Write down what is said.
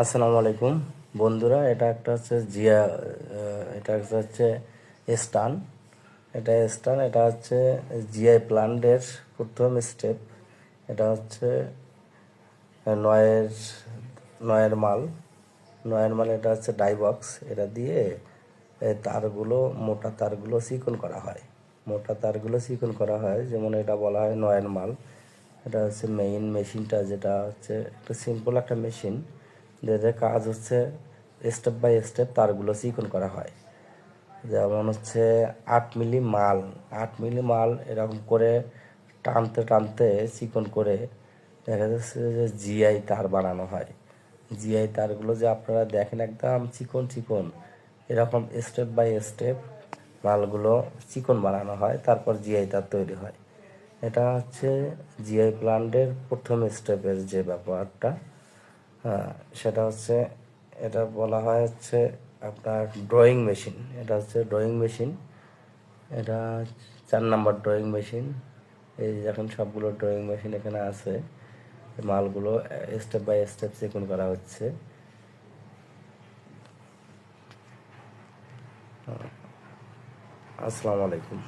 আসসালামু আলাইকুম বন্ধুরা, এটা একটা হচ্ছে জিয়া, এটা একটা হচ্ছে স্টান। এটা হচ্ছে জিআই প্ল্যান্টের প্রথম স্টেপ। এটা হচ্ছে নয়ের নয়ের মাল নয়ের মাল এটা হচ্ছে ডাইবক্স। এটা দিয়ে তারগুলো, মোটা তারগুলো চিকন করা হয়। যেমন এটা বলা হয় নয়ের মাল। এটা হচ্ছে মেইন মেশিনটা, যেটা হচ্ছে একটা সিম্পল একটা মেশিন, যেটার কাজ হচ্ছে স্টেপ বাই স্টেপ তারগুলো চিকন করা হয়। যেমন হচ্ছে 8 মিলি মাল এরকম করে টানতে টানতে চিকন করে দেখা যাচ্ছে যে জিআই তার বানানো হয়। জিআই তারগুলো যে আপনারা দেখেন একদম চিকন চিকন, এরকম স্টেপ বাই স্টেপ মালগুলো চিকন বানানো হয়, তারপর জিআই তার তৈরি হয়। এটা হচ্ছে জিআই প্ল্যান্টের প্রথম স্টেপের যে ব্যাপারটা। হ্যাঁ, সেটা হচ্ছে, এটা বলা হয় হচ্ছে আপনার ড্রয়িং মেশিন। এটা 4 নাম্বার ড্রয়িং মেশিন। এই যে এখন সবগুলো ড্রয়িং মেশিন এখানে আছে, মালগুলো স্টেপ বাই স্টেপ চিকন করা হচ্ছে। আসসালামু আলাইকুম।